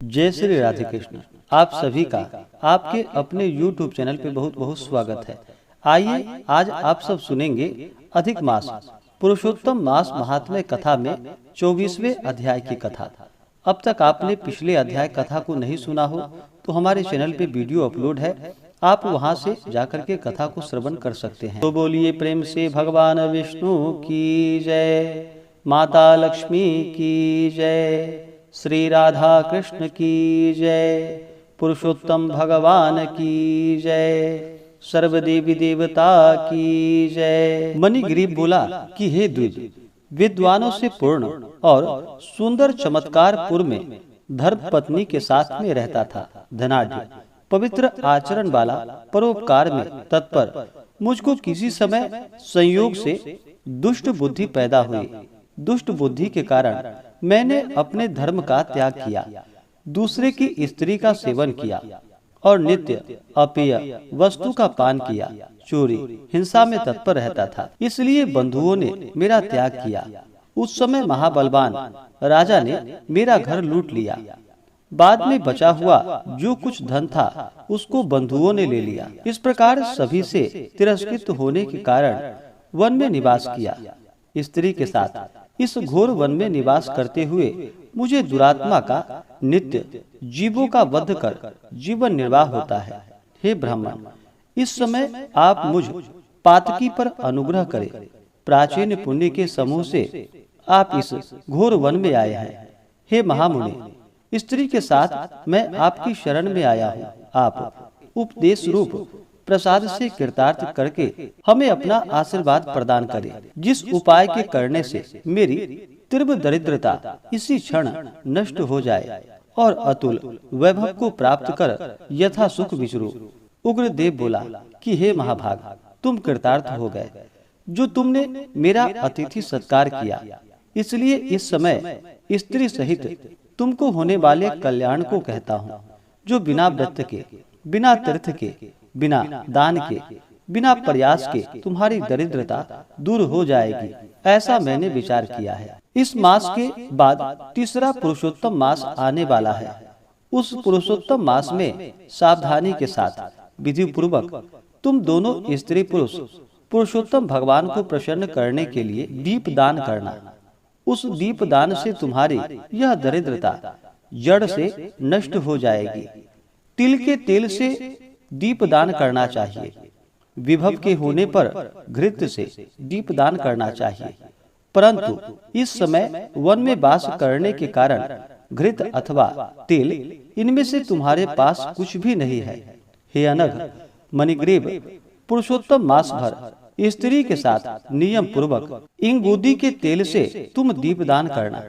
जय श्री राधे कृष्ण। आप सभी का आपके अपने YouTube चैनल पे बहुत बहुत स्वागत है। आइए आज आप सब सुनेंगे अधिक मास पुरुषोत्तम मास महात्म्य कथा में 24वें अध्याय की कथा। अब तक आपने पिछले अध्याय कथा को नहीं सुना हो तो हमारे चैनल पे वीडियो अपलोड है, आप वहां से जाकर के कथा को श्रवण कर सकते हैं। तो बोलिए प्रेम से भगवान विष्णु की जय, माता लक्ष्मी की जय, श्री राधा कृष्ण की जय, पुरुषोत्तम भगवान की जय, सर्वदेवी देवता की जय। मणिग्रीव बोला कि हे द्विज, विद्वानों से पूर्ण और सुंदर चमत्कारपुर में धर्म पत्नी के साथ में रहता था। धनाढ्य पवित्र आचरण वाला, परोपकार में तत्पर, मुझको किसी समय संयोग से दुष्ट बुद्धि पैदा हुई। दुष्ट बुद्धि के कारण मैंने अपने धर्म का त्याग किया, दूसरे की स्त्री का सेवन किया और नित्य अपेय वस्तु का पान किया, चोरी हिंसा में तत्पर रहता था। इसलिए बंधुओं ने मेरा त्याग किया। उस समय महाबलवान राजा ने मेरा घर लूट लिया। बाद में बचा हुआ जो कुछ धन था उसको बंधुओं ने ले लिया। इस प्रकार सभी से तिरस्कृत होने के कारण वन में निवास किया। स्त्री के साथ इस घोर वन में निवास करते हुए मुझे दुरात्मा का नित्य जीवों का वध कर जीवन निर्वाह होता है। हे ब्राह्मण, इस समय आप मुझ पातकी पर अनुग्रह करें। प्राचीन पुण्य के समूह से आप इस घोर वन में आए हैं। हे महामुनि, स्त्री के साथ मैं आपकी शरण में आया हूँ। आप उपदेश रूप प्रसाद से कृतार्थ करके हमें अपना आशीर्वाद प्रदान करें, जिस उपाय के करने से मेरी तीव्र दरिद्रता इसी क्षण नष्ट हो जाए और अतुल वैभव को प्राप्त कर यथा सुख विचरूं। उग्रदेव बोला कि हे महाभाग, तुम कृतार्थ हो गए जो तुमने मेरा अतिथि सत्कार किया। इसलिए इस समय स्त्री सहित तुमको होने वाले कल्याण को कहता हूँ, जो बिना व्रत के, बिना तीर्थ के, बिना दान के, बिना प्रयास के तुम्हारी दरिद्रता दूर हो जाएगी। ऐसा मैंने विचार किया है। इस मास के बाद तीसरा पुरुषोत्तम मास आने वाला है। उस पुरुषोत्तम मास में सावधानी के साथ विधि पूर्वक तुम दोनों स्त्री पुरुष पुरुषोत्तम भगवान को प्रसन्न करने के लिए दीप दान करना। उस दीप दान से तुम्हारी यह दरिद्रता जड़ से नष्ट हो जाएगी। तिल के तेल से दीप दान करना चाहिए। विभव के होने पर घृत से दीप दान करना चाहिए, परंतु इस समय वन में वास करने के कारण घृत अथवा तेल इनमें से तुम्हारे पास कुछ भी नहीं है। हे अनघ मणिग्रीव, पुरुषोत्तम मास भर स्त्री के साथ नियम पूर्वक इंगूदी के तेल से तुम दीप दान करना।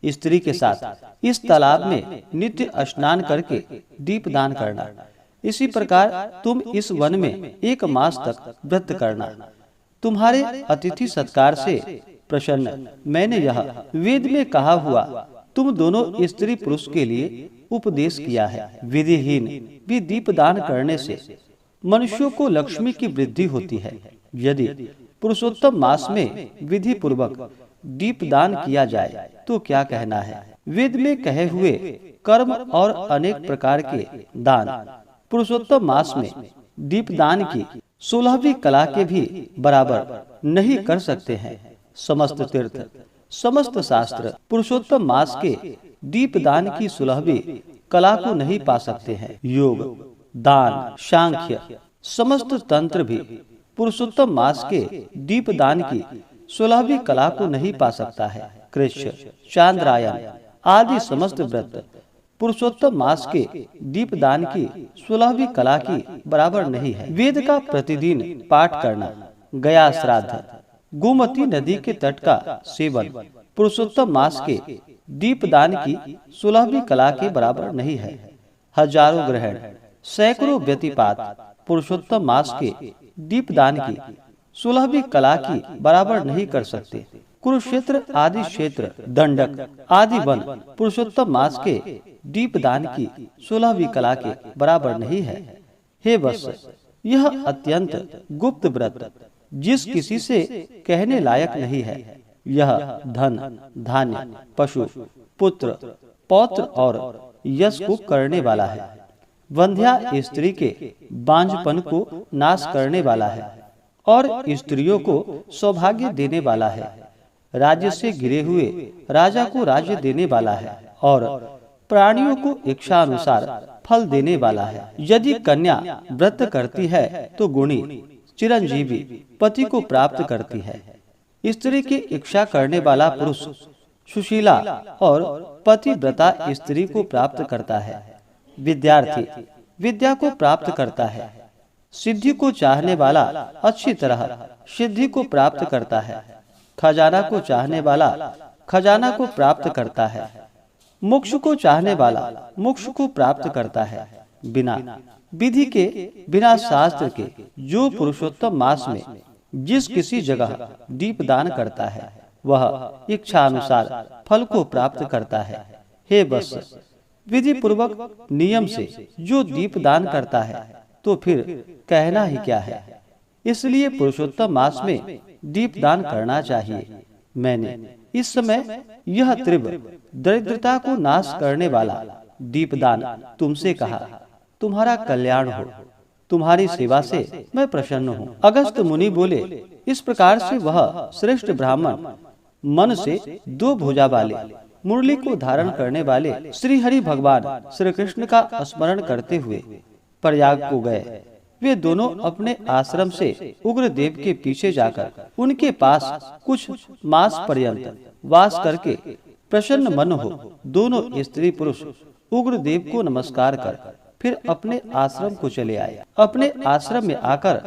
स्त्री के साथ इस तालाब में नित्य स्नान करके दीप दान करना। इसी प्रकार तुम इस वन में 1 मास तक व्रत करना। तुम्हारे अतिथि सत्कार से प्रसन्न मैंने यह वेद में कहा हुआ तुम दोनों स्त्री पुरुष के लिए उपदेश किया है। विधिहीन भी दीप दान करने से मनुष्यों को लक्ष्मी की वृद्धि होती है। यदि पुरुषोत्तम मास में विधि पूर्वक दीप दान किया जाए तो क्या कहना है। वेद में कहे हुए कर्म और अनेक प्रकार के दान पुरुषोत्तम मास में दीपदान की 16वीं कला के भी बराबर नहीं कर सकते हैं। समस्त तीर्थ, समस्त शास्त्र पुरुषोत्तम मास के दीपदान की 16वीं कला को नहीं पा सकते हैं। योग, दान, सांख्य, समस्त तंत्र भी पुरुषोत्तम मास के दीपदान की 16वीं कला को नहीं पा सकता है। कृष्ण, चांद्रायन आदि समस्त व्रत पुरुषोत्तम मास के दीपदान की 16वीं कला की बराबर नहीं है। वेद का प्रतिदिन पाठ करना, गया श्राद्ध, गोमती नदी के तट का सेवन पुरुषोत्तम मास के दीपदान की 16वीं कला के बराबर नहीं है। हजारों ग्रहण, सैकड़ों व्यतिपात पुरुषोत्तम मास के दीपदान की 16वीं कला की बराबर नहीं कर सकते। कुरुक्षेत्र आदि क्षेत्र, दंडक आदि वन पुरुषोत्तम मास के दीपदान की 16वीं कला के बराबर नहीं है। हे वत्स, यह अत्यंत गुप्त व्रत जिस किसी से कहने लायक नहीं है। यह धन, धान्य, पशु, पुत्र, पौत्र और यश को करने वाला है। वंध्या स्त्री के बांझपन को नाश करने वाला है और स्त्रियों को सौभाग्य देने वाला है। राज्य से गिरे हुए राजा को राज्य देने वाला है और प्राणियों को इच्छा अनुसार फल देने वाला है। यदि कन्या व्रत करती है तो गुणी चिरंजीवी पति को प्राप्त करती है। स्त्री की इच्छा करने वाला पुरुष सुशीला और पतिव्रता स्त्री को प्राप्त करता है। विद्यार्थी विद्या को प्राप्त करता है। सिद्धि को चाहने वाला अच्छी तरह सिद्धि को प्राप्त करता है। खजाना को चाहने वाला खजाना को प्राप्त करता है। मोक्ष को चाहने वाला मोक्ष को प्राप्त करता है। बिना विधि के बिना शास्त्र के जो पुरुषोत्तम मास में जिस किसी जगह दीपदान करता है वह इच्छा अनुसार फल को प्राप्त करता है। हे वत्स, विधि पूर्वक नियम से जो दीपदान करता है तो फिर कहना ही क्या है। इसलिए पुरुषोत्तम मास में दीपदान करना चाहिए। मैंने इस समय यह तीव्र दरिद्रता को नाश करने वाला दीपदान तुमसे कहा। तुम्हारा कल्याण हो। तुम्हारी सेवा से मैं प्रसन्न हूँ। अगस्त मुनि बोले, इस प्रकार से वह श्रेष्ठ ब्राह्मण मन से 2 भुजा वाले मुरली को धारण करने वाले श्री हरि भगवान श्री कृष्ण का स्मरण करते हुए प्रयाग को गए। वे दोनों अपने आश्रम से उग्रदेव के पीछे जाकर उनके पास कुछ मास पर्यंत वास करके प्रसन्न मन हो दोनों स्त्री पुरुष उग्रदेव को नमस्कार कर फिर अपने आश्रम को चले आए। अपने आश्रम में आकर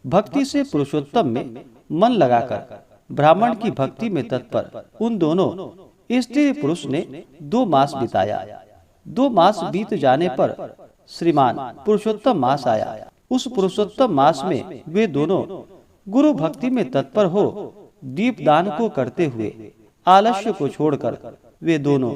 भक्ति से पुरुषोत्तम में मन लगाकर ब्राह्मण की भक्ति में तत्पर उन दोनों स्त्री पुरुष ने 2 मास बिताया। 2 मास बीत जाने पर श्रीमान पुरुषोत्तम मास आया। उस पुरुषोत्तम मास में वे दोनों गुरु भक्ति में तत्पर हो दीपदान को करते हुए आलस्य को छोड़कर वे दोनों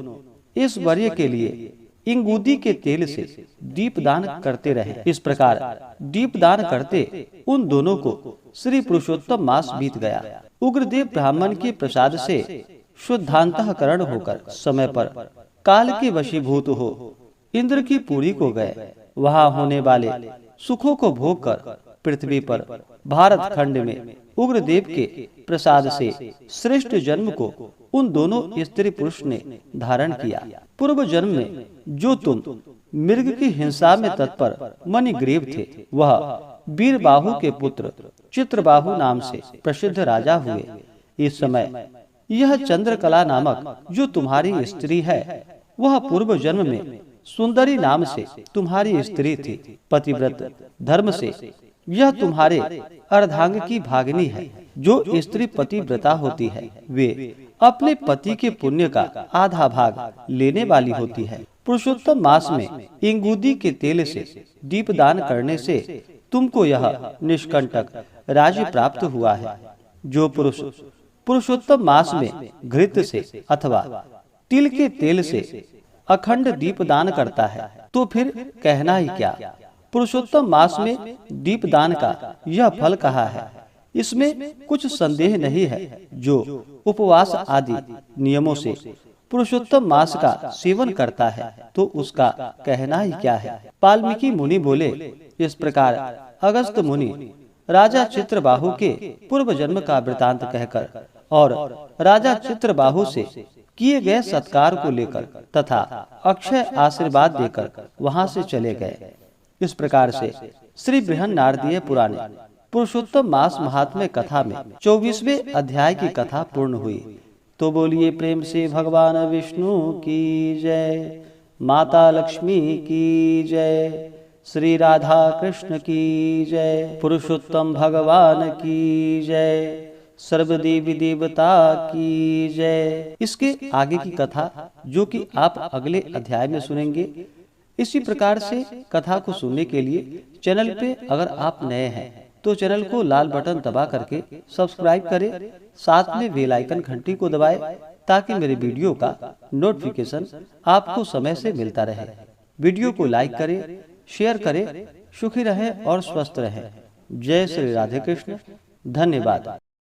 इस वर्य के लिए इंगूदी के तेल से दीपदान करते रहे। इस प्रकार दीपदान करते उन दोनों को श्री पुरुषोत्तम मास बीत गया। उग्रदेव ब्राह्मण के प्रसाद से शुद्धांतःकरण होकर समय पर काल के वशीभूत हो इंद्र की पुरी को गए। वहां होने वाले सुखों को भोग कर पृथ्वी पर भारत खंड में उग्रदेव के प्रसाद से श्रेष्ठ जन्म को उन दोनों स्त्री पुरुष ने धारण किया। पूर्व जन्म में जो तुम मृग की हिंसा में तत्पर मणिग्रीव थे वह वीरबाहु के पुत्र चित्रबाहु नाम से प्रसिद्ध राजा हुए। इस समय यह चंद्रकला नामक जो तुम्हारी स्त्री है वह पूर्व जन्म में सुंदरी नाम से तुम्हारी स्त्री थी। पतिव्रत धर्म से यह तुम्हारे अर्धांग की भागिनी है। जो स्त्री पतिव्रता होती है वे अपने पति के पुण्य का आधा भाग लेने वाली होती है। पुरुषोत्तम मास में इंगूदी के तेल से दीपदान करने से तुमको यह निष्कंटक राज्य प्राप्त हुआ है। जो पुरुष पुरुषोत्तम मास में घृत से अथवा तिल के तेल से अखंड दीपदान करता है तो फिर कहना ही क्या। पुरुषोत्तम मास में दीपदान का यह फल कहा है, इसमें कुछ संदेह नहीं है। जो उपवास आदि नियमों से पुरुषोत्तम मास का सेवन करता है तो उसका कहना ही क्या है। वाल्मीकि मुनि बोले, इस प्रकार अगस्त मुनि राजा चित्रबाहु के पूर्व जन्म का वृतांत कहकर और राजा चित्रबाहु से किए गए सत्कार को लेकर तथा अक्षय आशीर्वाद देकर वहां से चले गए। इस प्रकार से श्री बृहन्नारदीय पुराण पुरुषोत्तम मास महात्म्य कथा में 24वें अध्याय की कथा पूर्ण हुई। तो बोलिए प्रेम से भगवान विष्णु की जय, माता लक्ष्मी की जय, श्री राधा कृष्ण की जय, पुरुषोत्तम भगवान की जय, सर्वदेवी देवता की जय। इसके आगे की कथा जो कि आप अगले अध्याय में सुनेंगे। इसी प्रकार से कथा को सुनने के लिए चैनल पे अगर आप नए हैं तो चैनल को लाल बटन दबा करके सब्सक्राइब करें, साथ में बेल आइकन घंटी को दबाएं ताकि मेरे वीडियो का नोटिफिकेशन आपको समय से मिलता रहे। वीडियो को लाइक करें, शेयर करें। सुखी रहें और स्वस्थ रहें। जय श्री राधे कृष्ण। धन्यवाद।